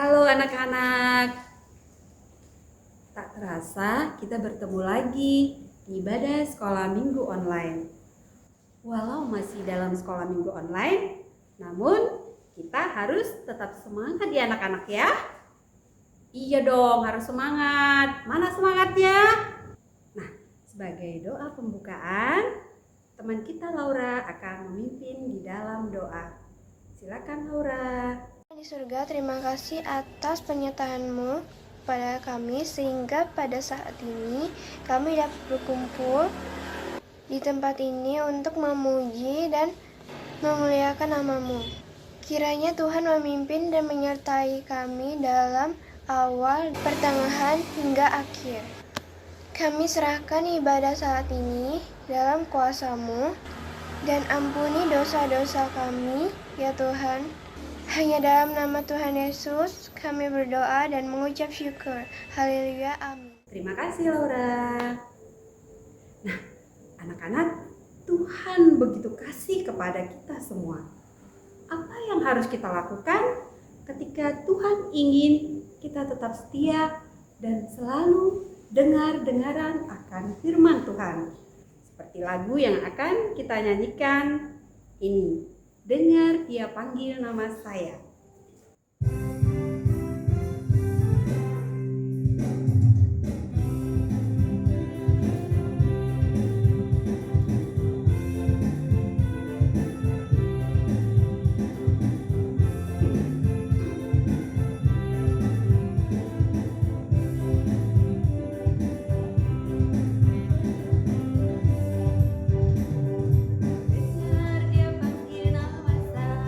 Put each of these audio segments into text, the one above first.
Halo anak-anak, tak terasa kita bertemu lagi di ibadah sekolah minggu online. Walau masih dalam sekolah minggu online, namun kita harus tetap semangat ya anak-anak ya. Iya dong, harus semangat. Mana semangatnya? Nah, sebagai doa pembukaan, teman kita Laura akan memimpin di dalam doa. Silakan Laura. Di surga, terima kasih atas penyertaan-Mu pada kami sehingga pada saat ini kami dapat berkumpul di tempat ini untuk memuji dan memuliakan nama-Mu. Kiranya Tuhan memimpin dan menyertai kami dalam awal, pertengahan, hingga akhir. Kami serahkan ibadah saat ini dalam kuasa-Mu dan ampuni dosa-dosa kami, ya Tuhan. Hanya dalam nama Tuhan Yesus kami berdoa dan mengucap syukur. Haleluya, amin. Terima kasih Laura. Nah, anak-anak, Tuhan begitu kasih kepada kita semua. Apa yang harus kita lakukan ketika Tuhan ingin kita tetap setia dan selalu dengar-dengaran akan firman Tuhan? Seperti lagu yang akan kita nyanyikan ini. Dengar Dia panggil nama saya. Dengar Dia panggil nama saya.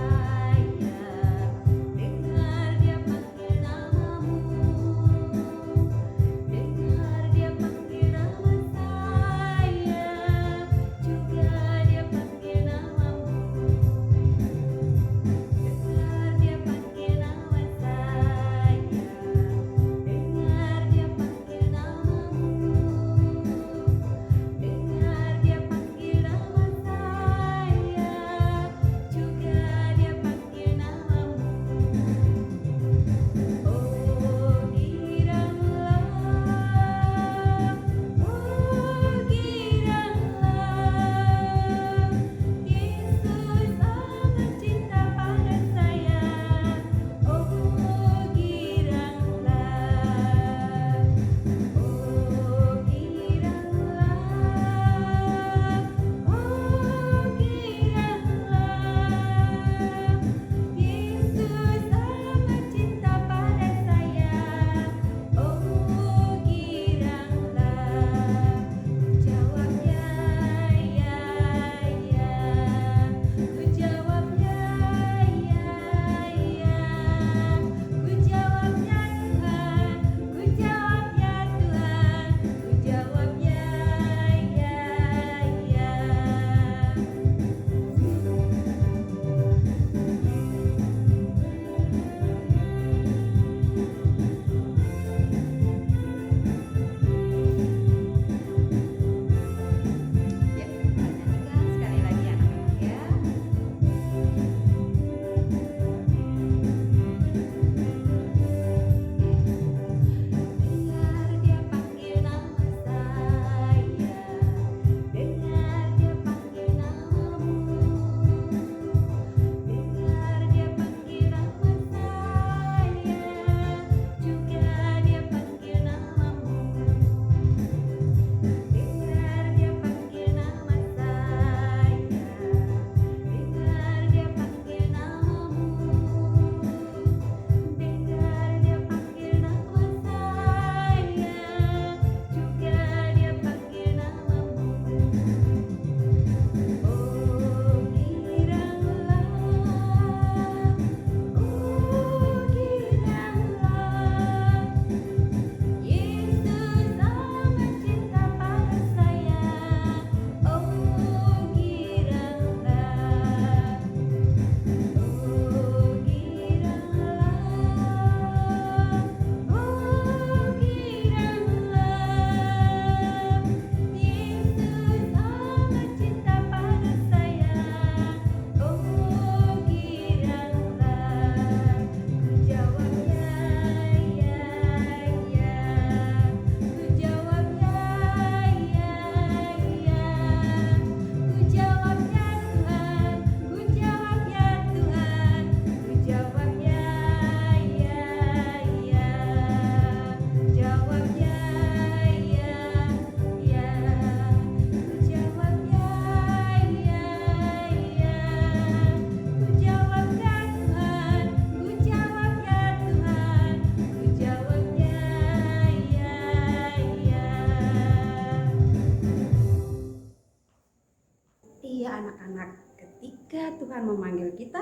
anak-anak, ketika Tuhan memanggil kita,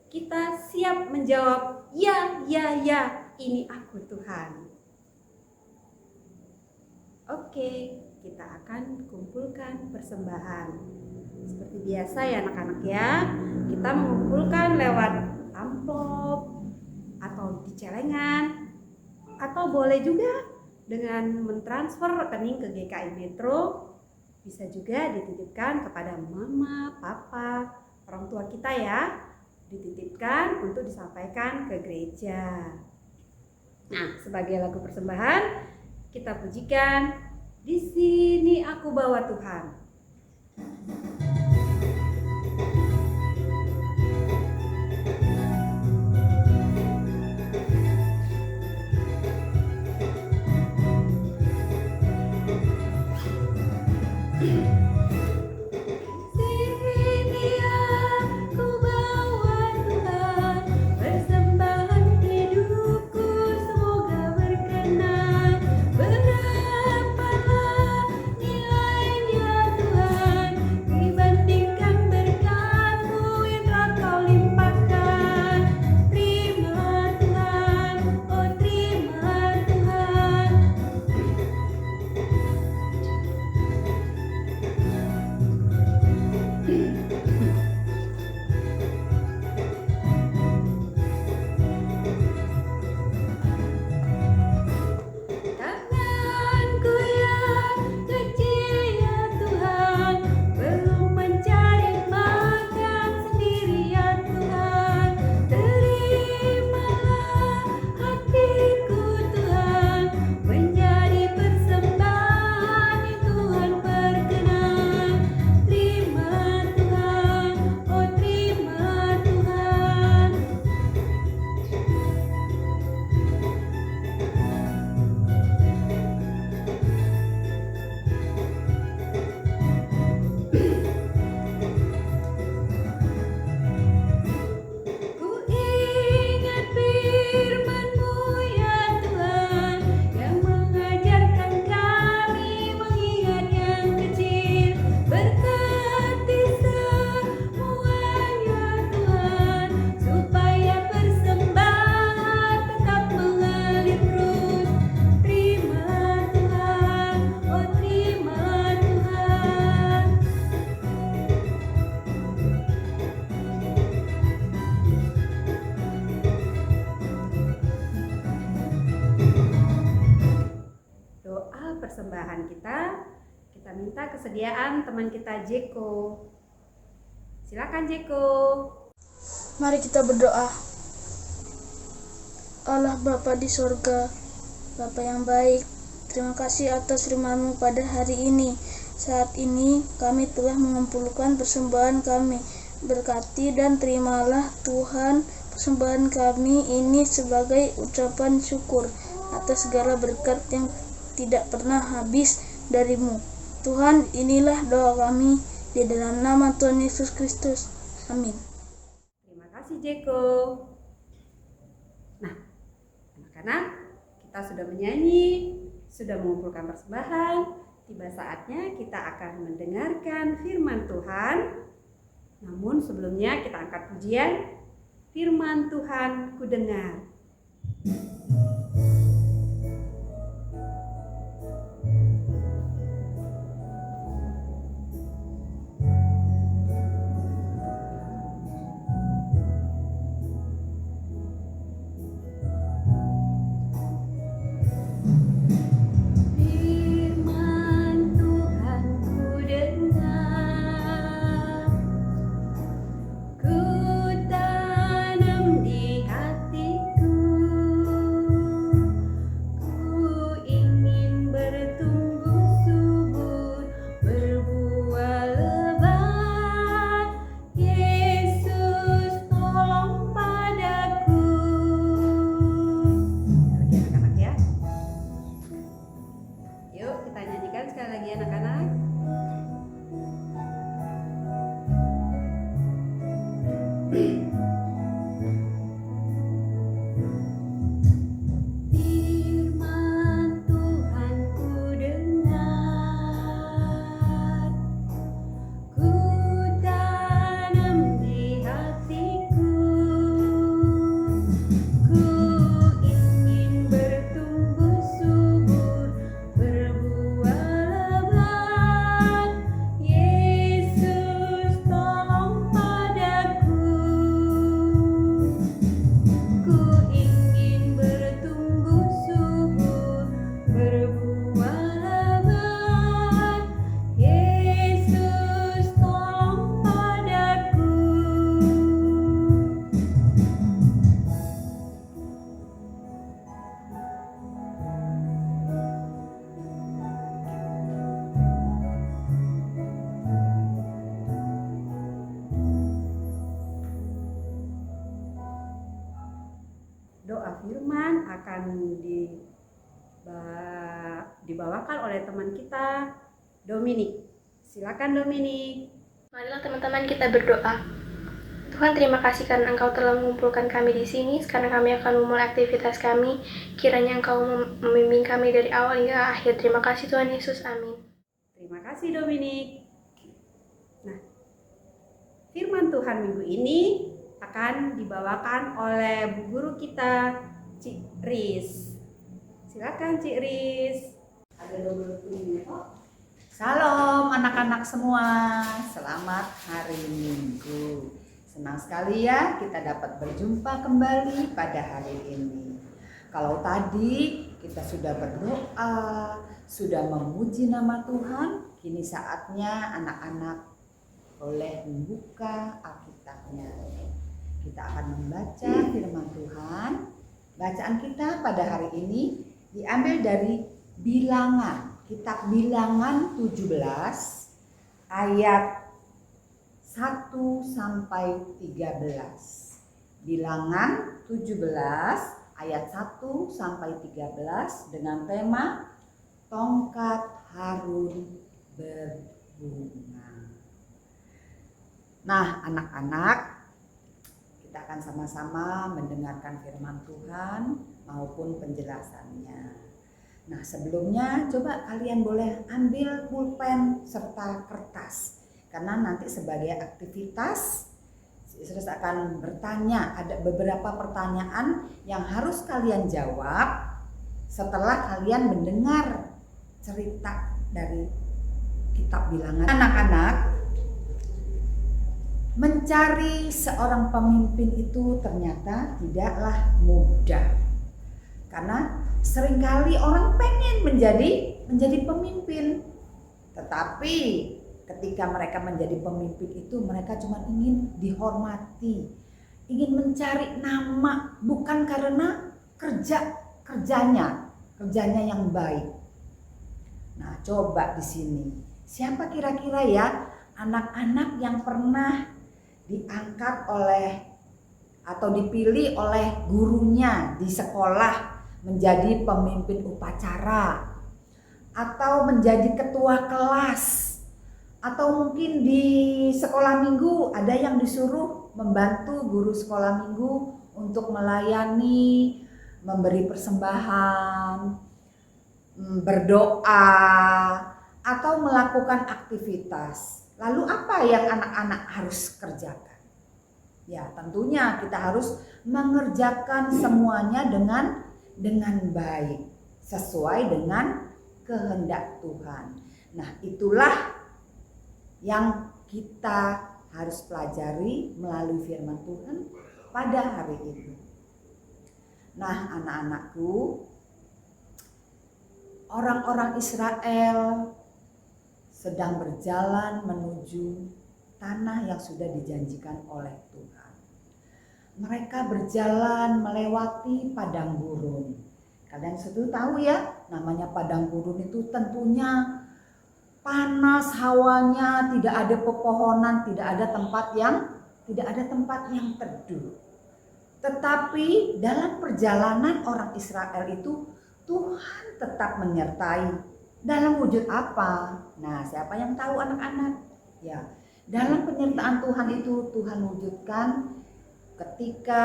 kita siap menjawab, ya, ya, ya, ini aku Tuhan. Oke, kita akan kumpulkan persembahan. Seperti biasa ya anak-anak ya, kita mengumpulkan lewat amplop atau di celengan, atau boleh juga dengan mentransfer rekening ke GKI Metro. Bisa juga dititipkan kepada mama, papa, orang tua kita ya. Dititipkan untuk disampaikan ke gereja. Nah, sebagai lagu persembahan, kita pujikan, di sini aku bawa Tuhan. Persembahan kita minta kesediaan teman kita Jeko. Silakan Jeko. Mari kita berdoa. Allah Bapa di sorga, Bapa yang baik, terima kasih atas firman-Mu pada hari ini. Saat ini kami telah mengumpulkan persembahan kami. Berkati dan terimalah Tuhan persembahan kami ini sebagai ucapan syukur atas segala berkat yang tidak pernah habis dari-Mu. Tuhan, inilah doa kami di dalam nama Tuhan Yesus Kristus. Amin. Terima kasih Jeko. Nah, anak-anak, kita sudah menyanyi, sudah mengumpulkan persembahan. Tiba saatnya kita akan mendengarkan firman Tuhan. Namun sebelumnya kita angkat pujian, firman Tuhan ku dengar. Ku tanam di hatiku akan dibawakan oleh teman kita, Dominic. Silakan Dominic. Marilah teman-teman kita berdoa. Tuhan, terima kasih karena Engkau telah mengumpulkan kami di sini. Sekarang kami akan memulai aktivitas kami. Kiranya Engkau membimbing kami dari awal hingga akhir. Terima kasih Tuhan Yesus. Amin. Terima kasih Dominic. Nah, firman Tuhan minggu ini akan dibawakan oleh bu guru kita, Cik Riz. Silakan Cik Riz. Ada double ini kok. Salam anak-anak semua, selamat hari Minggu. Senang sekali ya kita dapat berjumpa kembali pada hari ini. Kalau tadi kita sudah berdoa, sudah memuji nama Tuhan, kini saatnya anak-anak boleh membuka Alkitabnya. Kita akan membaca firman Tuhan. Bacaan kita pada hari ini diambil dari Bilangan, kitab Bilangan 17 ayat 1 sampai 13. Bilangan 17 ayat 1 sampai 13 dengan tema tongkat Harun berbunga. Nah, anak-anak, kita akan sama-sama mendengarkan firman Tuhan maupun penjelasannya. Nah, sebelumnya coba kalian boleh ambil pulpen serta kertas, karena nanti sebagai aktivitas Terus akan bertanya, ada beberapa pertanyaan yang harus kalian jawab setelah kalian mendengar cerita dari kitab Bilangan. Anak-anak, mencari seorang pemimpin itu ternyata tidaklah mudah. Karena seringkali orang pengen menjadi pemimpin, tetapi ketika mereka menjadi pemimpin itu mereka cuma ingin dihormati, ingin mencari nama, bukan karena kerjanya yang baik. Nah, coba di sini siapa kira-kira ya anak-anak yang pernah diangkat oleh atau dipilih oleh gurunya di sekolah menjadi pemimpin upacara atau menjadi ketua kelas, atau mungkin di sekolah minggu ada yang disuruh membantu guru sekolah minggu untuk melayani, memberi persembahan, berdoa, atau melakukan aktivitas. Lalu apa yang anak-anak harus kerjakan? Ya, tentunya kita harus mengerjakan semuanya dengan baik, sesuai dengan kehendak Tuhan. Nah, itulah yang kita harus pelajari melalui firman Tuhan pada hari ini. Nah, anak-anakku, orang-orang Israel sedang berjalan menuju tanah yang sudah dijanjikan oleh Tuhan. Mereka berjalan melewati padang gurun. Kalian sudah tahu ya, namanya padang gurun itu tentunya panas hawanya, tidak ada pepohonan, tidak ada tempat yang teduh. Tetapi dalam perjalanan orang Israel itu Tuhan tetap menyertai. Dalam wujud apa? Nah, siapa yang tahu anak-anak? Ya, dalam penyertaan Tuhan itu Tuhan wujudkan ketika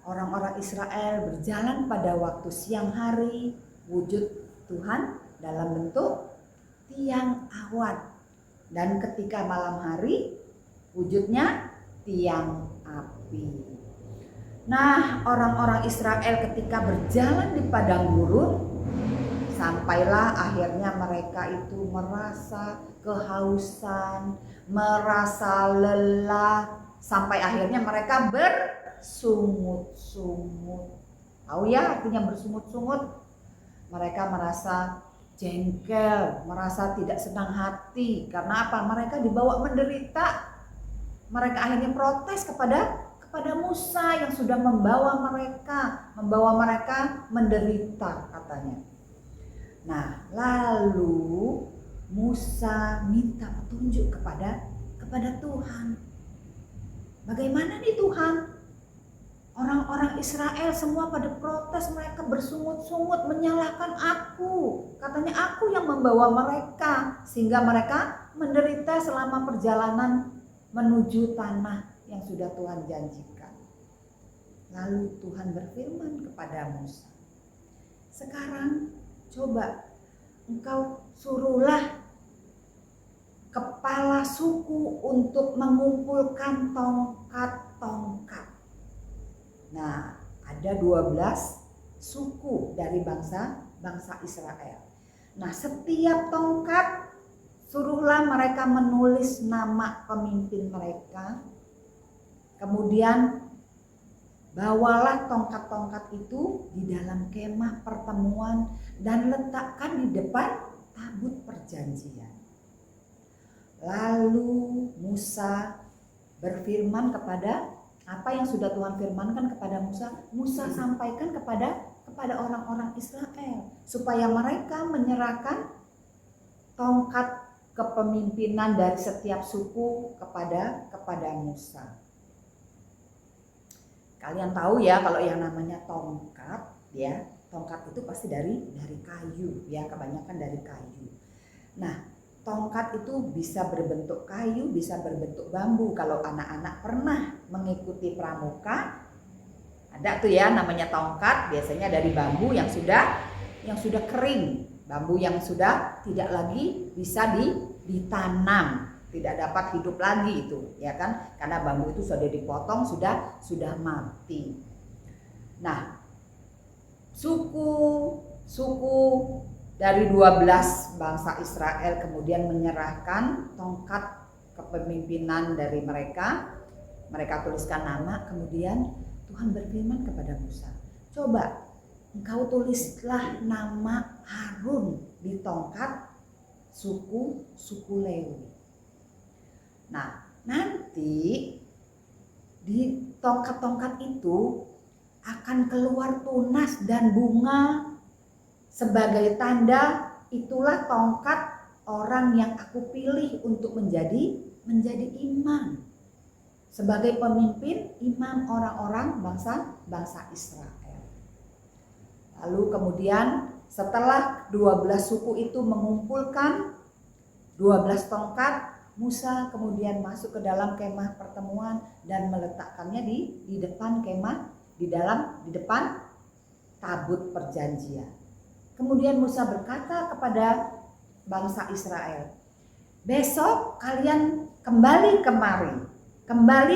orang-orang Israel berjalan pada waktu siang hari, wujud Tuhan dalam bentuk tiang awan, dan ketika malam hari wujudnya tiang api. Nah, orang-orang Israel ketika berjalan di padang gurun, sampailah akhirnya mereka itu merasa kehausan, merasa lelah, sampai akhirnya mereka bersungut-sungut. Tahu ya artinya bersungut-sungut? Mereka merasa jengkel, merasa tidak senang hati. Karena apa? Mereka dibawa menderita. Mereka akhirnya protes kepada Musa yang sudah membawa mereka menderita katanya. Nah, lalu Musa minta petunjuk kepada Tuhan. Bagaimana nih Tuhan? Orang-orang Israel semua pada protes, mereka bersungut-sungut menyalahkan aku. Katanya aku yang membawa mereka sehingga mereka menderita selama perjalanan menuju tanah yang sudah Tuhan janjikan. Lalu Tuhan berfirman kepada Musa, sekarang coba engkau suruhlah kepala suku untuk mengumpulkan tongkat-tongkat. Nah, ada 12 suku dari bangsa Israel. Nah, setiap tongkat suruhlah mereka menulis nama pemimpin mereka. Kemudian bawalah tongkat-tongkat itu di dalam kemah pertemuan dan letakkan di depan tabut perjanjian. Lalu Musa berfirman kepada apa yang sudah Tuhan firmankan kepada Musa, Musa sampaikan kepada orang-orang Israel supaya mereka menyerahkan tongkat kepemimpinan dari setiap suku kepada Musa. Kalian tahu ya kalau yang namanya tongkat ya, tongkat itu pasti dari kayu ya, kebanyakan dari kayu. Nah, tongkat itu bisa berbentuk kayu, bisa berbentuk bambu. Kalau anak-anak pernah mengikuti pramuka, ada tuh ya namanya tongkat, biasanya dari bambu yang sudah kering, bambu yang sudah tidak lagi bisa ditanam, tidak dapat hidup lagi itu, ya kan? Karena bambu itu sudah dipotong, sudah mati. Nah, suku dari 12 bangsa Israel kemudian menyerahkan tongkat kepemimpinan dari mereka. Mereka tuliskan nama, kemudian Tuhan berfirman kepada Musa, coba engkau tulislah nama Harun di tongkat suku Lewi. Nah, nanti di tongkat-tongkat itu akan keluar tunas dan bunga sebagai tanda, itulah tongkat orang yang aku pilih untuk menjadi imam. Sebagai pemimpin imam orang-orang bangsa Israel. Lalu kemudian setelah 12 suku itu mengumpulkan 12 tongkat, Musa kemudian masuk ke dalam kemah pertemuan dan meletakkannya di depan kemah, di depan tabut perjanjian. Kemudian Musa berkata kepada bangsa Israel, besok kalian kembali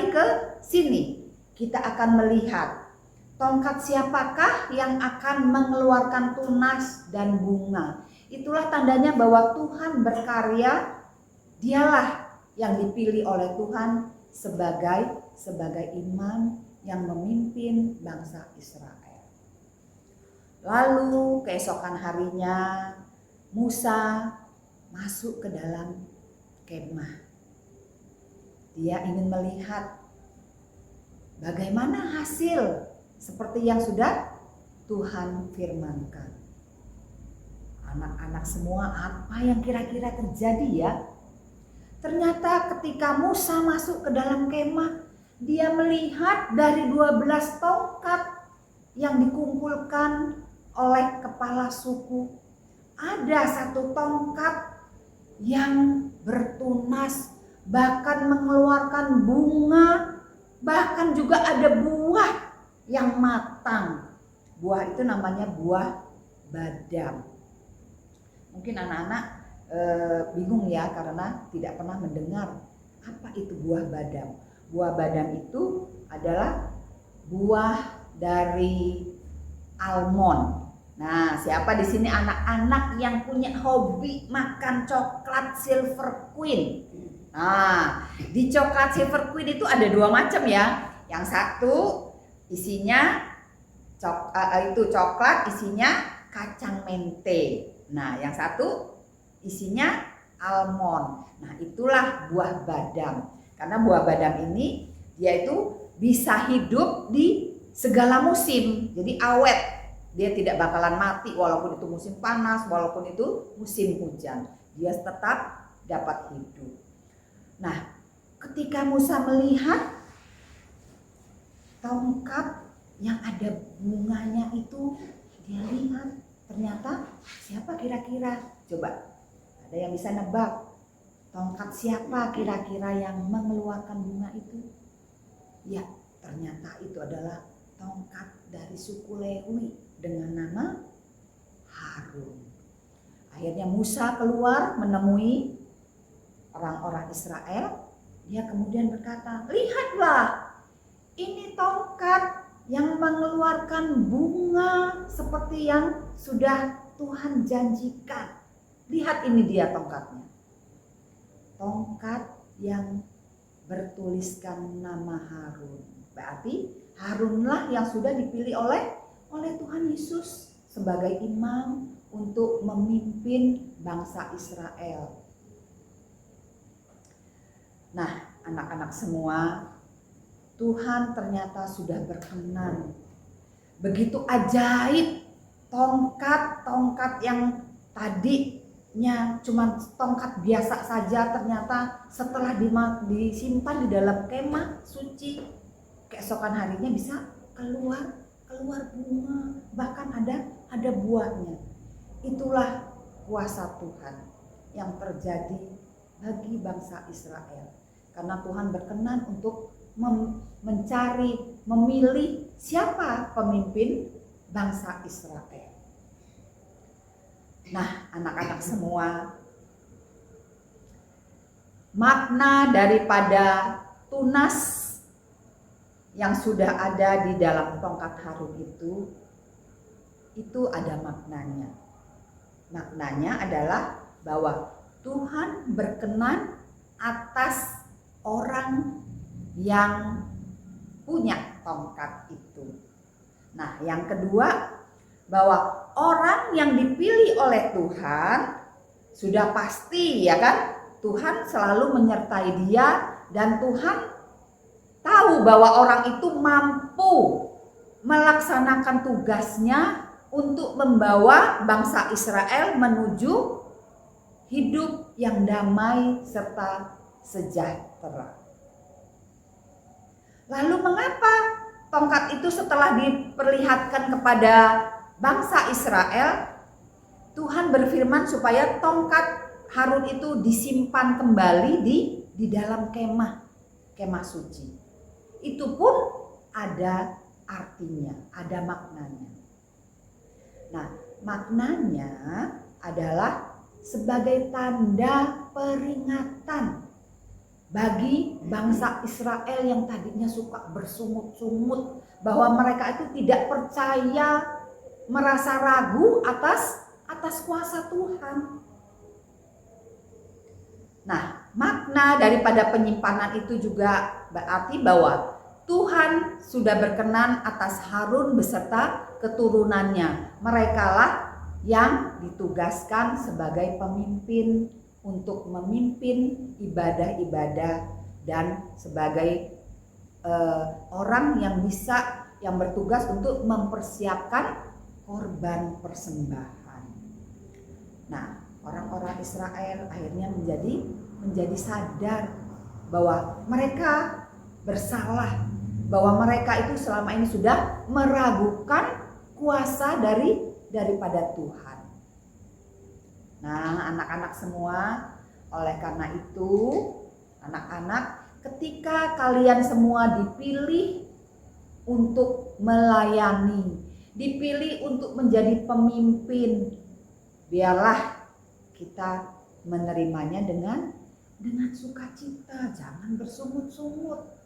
ke sini. Kita akan melihat tongkat siapakah yang akan mengeluarkan tunas dan bunga. Itulah tandanya bahwa Tuhan berkarya, dialah yang dipilih oleh Tuhan sebagai imam yang memimpin bangsa Israel. Lalu keesokan harinya Musa masuk ke dalam kemah. Dia ingin melihat bagaimana hasil seperti yang sudah Tuhan firmankan. Anak-anak semua, apa yang kira-kira terjadi ya? Ternyata ketika Musa masuk ke dalam kemah, dia melihat dari 12 tongkat yang dikumpulkan oleh kepala suku, ada satu tongkat yang bertunas, bahkan mengeluarkan bunga, bahkan juga ada buah yang matang. Buah itu namanya buah badam. Mungkin anak-anak bingung ya karena tidak pernah mendengar apa itu buah badam. Buah badam itu adalah buah dari almond. Nah, siapa di sini anak-anak yang punya hobi makan coklat Silver Queen? Nah, di coklat Silver Queen itu ada 2 macam ya. Yang satu isinya coklat isinya kacang mente. Nah, yang satu isinya almond. Nah, itulah buah badam. Karena buah badam ini dia itu bisa hidup di segala musim. Jadi awet. Dia tidak bakalan mati walaupun itu musim panas, walaupun itu musim hujan. Dia tetap dapat hidup. Nah, ketika Musa melihat tongkat yang ada bunganya itu dia lihat. Ternyata siapa kira-kira? Coba, ada yang bisa nebak? Tongkat siapa kira-kira yang mengeluarkan bunga itu? Ya, ternyata itu adalah tongkat dari suku Lewi dengan nama Harun. Akhirnya Musa keluar menemui orang-orang Israel. Dia kemudian berkata, lihatlah, ini tongkat yang mengeluarkan bunga seperti yang sudah Tuhan janjikan. Lihat, ini dia tongkatnya. Tongkat yang bertuliskan nama Harun. Berarti Harunlah yang sudah dipilih oleh Tuhan Yesus sebagai imam untuk memimpin bangsa Israel. Nah, anak-anak semua, Tuhan ternyata sudah berkenan. Begitu ajaib, tongkat yang tadinya cuma tongkat biasa saja, ternyata setelah disimpan di dalam kemah suci, keesokan harinya bisa keluar bunga, bahkan ada buahnya. Itulah kuasa Tuhan yang terjadi bagi bangsa Israel. Karena Tuhan berkenan untuk memilih siapa pemimpin bangsa Israel. Nah, anak-anak semua, makna daripada tunas yang sudah ada di dalam tongkat Harun itu ada maknanya. Maknanya adalah bahwa Tuhan berkenan atas orang yang punya tongkat itu. Nah, yang kedua, bahwa orang yang dipilih oleh Tuhan sudah pasti, ya kan, Tuhan selalu menyertai dia, dan Tuhan tahu bahwa orang itu mampu melaksanakan tugasnya untuk membawa bangsa Israel menuju hidup yang damai serta sejahtera. Lalu mengapa tongkat itu setelah diperlihatkan kepada bangsa Israel, Tuhan berfirman supaya tongkat Harun itu disimpan kembali di dalam kemah suci. Itu pun ada artinya, ada maknanya. Nah, maknanya adalah sebagai tanda peringatan bagi bangsa Israel yang tadinya suka bersungut-sungut bahwa mereka itu tidak percaya, merasa ragu atas kuasa Tuhan. Nah, makna daripada penyimpanan itu juga berarti bahwa Tuhan sudah berkenan atas Harun beserta keturunannya. Merekalah yang ditugaskan sebagai pemimpin untuk memimpin ibadah-ibadah dan sebagai orang yang bertugas untuk mempersiapkan korban persembahan. Nah, orang-orang Israel akhirnya menjadi sadar bahwa mereka bersalah, bahwa mereka itu selama ini sudah meragukan kuasa daripada Tuhan. Nah, anak-anak semua, oleh karena itu, anak-anak, ketika kalian semua dipilih untuk melayani, dipilih untuk menjadi pemimpin, biarlah kita menerimanya dengan sukacita, jangan bersungut-sungut.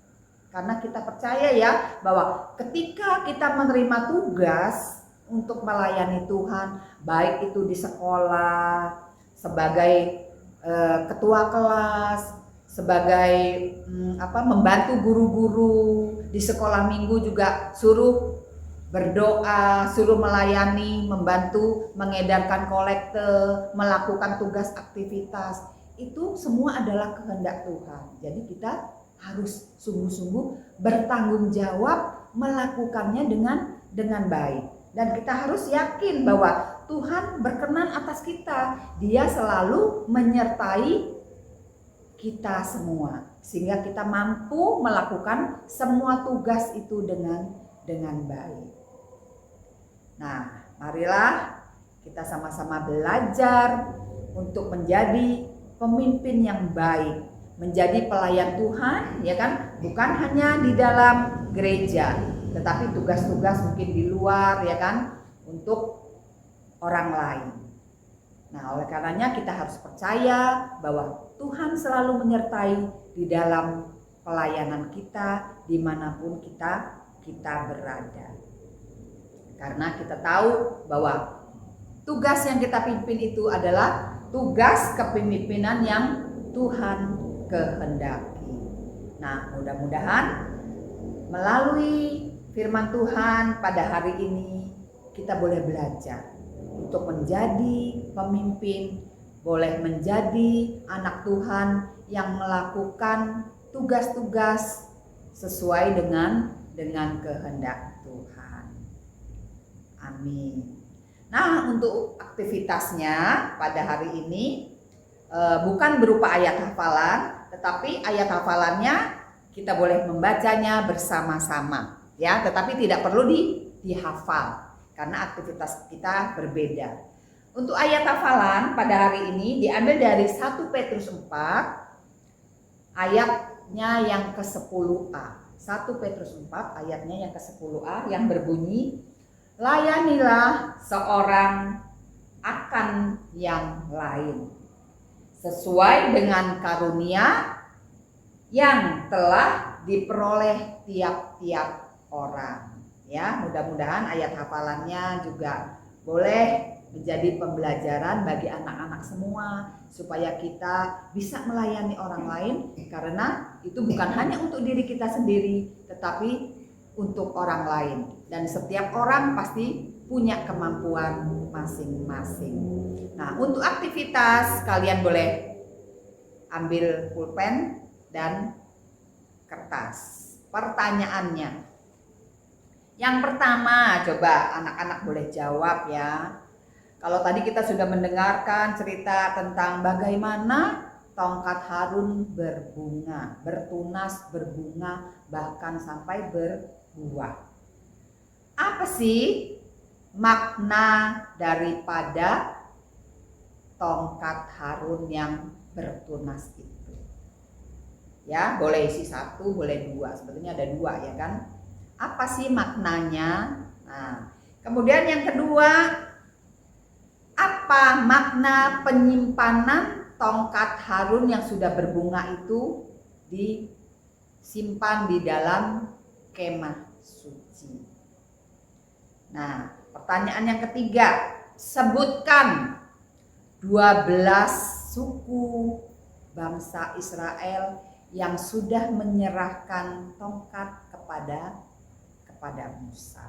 Karena kita percaya ya bahwa ketika kita menerima tugas untuk melayani Tuhan, baik itu di sekolah, sebagai ketua kelas, sebagai membantu guru-guru, di sekolah minggu juga suruh berdoa, suruh melayani, membantu mengedarkan kolekte, melakukan tugas aktivitas. Itu semua adalah kehendak Tuhan. Jadi kita harus sungguh-sungguh bertanggung jawab melakukannya dengan baik. Dan kita harus yakin bahwa Tuhan berkenan atas kita. Dia selalu menyertai kita semua, sehingga kita mampu melakukan semua tugas itu dengan dengan baik. Nah, marilah kita sama-sama belajar untuk menjadi pemimpin yang baik, menjadi pelayan Tuhan, ya kan? Bukan hanya di dalam gereja, tetapi tugas-tugas mungkin di luar, ya kan? Untuk orang lain. Nah, oleh karenanya kita harus percaya bahwa Tuhan selalu menyertai di dalam pelayanan kita dimanapun kita berada. Karena kita tahu bahwa tugas yang kita pimpin itu adalah tugas kepemimpinan yang Tuhan kehendaki. Nah, mudah-mudahan melalui firman Tuhan pada hari ini kita boleh belajar untuk menjadi pemimpin, boleh menjadi anak Tuhan yang melakukan tugas-tugas sesuai dengan kehendak Tuhan. Amin. Nah, untuk aktivitasnya pada hari ini bukan berupa ayat hafalan, tetapi ayat hafalannya kita boleh membacanya bersama-sama, ya. Tetapi tidak perlu dihafal karena aktivitas kita berbeda. Untuk ayat hafalan pada hari ini diambil dari 1 Petrus 4 ayatnya yang ke-10a. 1 Petrus 4 ayatnya yang ke-10a yang berbunyi, layanilah seorang akan yang lain sesuai dengan karunia yang telah diperoleh tiap-tiap orang. Ya, mudah-mudahan ayat hafalannya juga boleh menjadi pembelajaran bagi anak-anak semua supaya kita bisa melayani orang lain, karena itu bukan hanya untuk diri kita sendiri tetapi untuk orang lain, dan setiap orang pasti punya kemampuan masing-masing. Nah, untuk aktivitas kalian boleh ambil pulpen dan kertas. Pertanyaannya, yang pertama, coba anak-anak boleh jawab ya. Kalau tadi kita sudah mendengarkan cerita tentang bagaimana tongkat Harun berbunga, bertunas, berbunga, bahkan sampai berbuah. Apa sih makna daripada tongkat Harun yang bertunas itu? Ya, boleh isi 1, boleh 2. Sebetulnya ada 2 ya kan? Apa sih maknanya? Nah, kemudian yang kedua, apa makna penyimpanan tongkat Harun yang sudah berbunga itu disimpan di dalam kemah suci? Nah, pertanyaan yang ketiga, sebutkan 12 suku bangsa Israel yang sudah menyerahkan tongkat kepada Musa.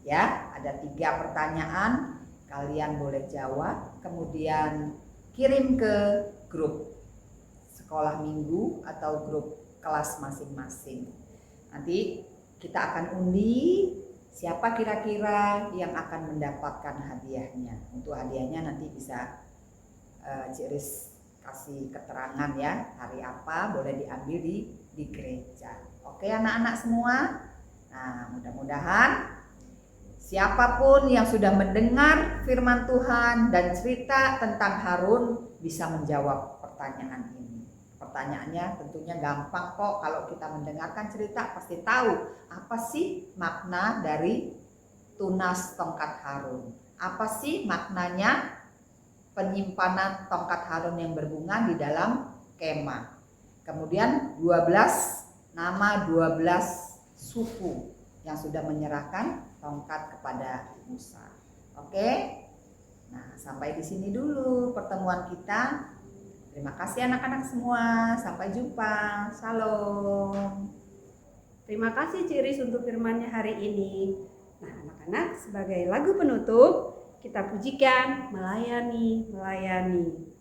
Ya, ada 3 pertanyaan, kalian boleh jawab, kemudian kirim ke grup sekolah minggu atau grup kelas masing-masing. Nanti kita akan undi siapa kira-kira yang akan mendapatkan hadiahnya. Untuk hadiahnya nanti bisa Cik Riz kasih keterangan ya, hari apa boleh diambil di gereja. Oke anak-anak semua. Nah, mudah-mudahan siapapun yang sudah mendengar firman Tuhan dan cerita tentang Harun bisa menjawab pertanyaan ini. Pertanyaannya tentunya gampang kok, kalau kita mendengarkan cerita pasti tahu apa sih makna dari tunas tongkat Harun. Apa sih maknanya penyimpanan tongkat Harun yang berbunga di dalam kemah. Kemudian 12 suku yang sudah menyerahkan tongkat kepada Musa. Oke? Nah, sampai di sini dulu pertemuan kita. Terima kasih anak-anak semua. Sampai jumpa. Shalom. Terima kasih Cik Riz untuk firman-Nya hari ini. Nah, anak-anak, sebagai lagu penutup, kita pujikan melayani, melayani.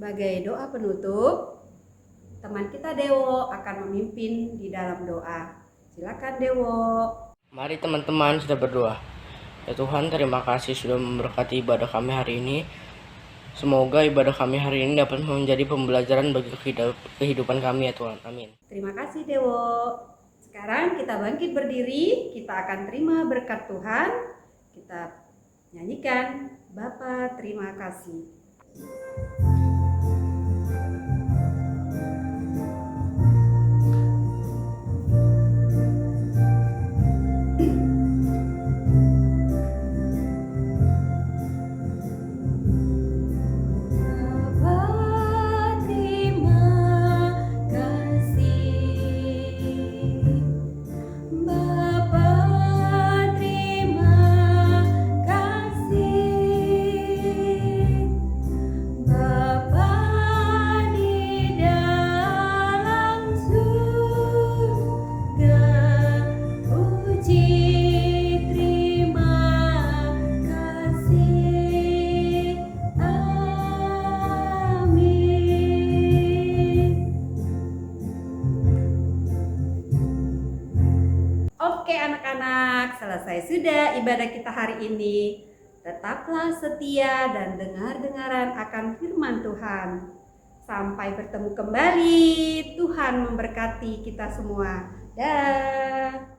Sebagai doa penutup, teman kita Dewo akan memimpin di dalam doa. Silakan Dewo. Mari teman-teman sudah berdoa. Ya Tuhan, terima kasih sudah memberkati ibadah kami hari ini. Semoga ibadah kami hari ini dapat menjadi pembelajaran bagi kehidupan kami ya Tuhan. Amin. Terima kasih Dewo. Sekarang kita bangkit berdiri, kita akan terima berkat Tuhan. Kita nyanyikan Bapa terima kasih. Oke anak-anak, selesai sudah ibadah kita hari ini. Tetaplah setia dan dengar-dengaran akan firman Tuhan. Sampai bertemu kembali. Tuhan memberkati kita semua. Dah.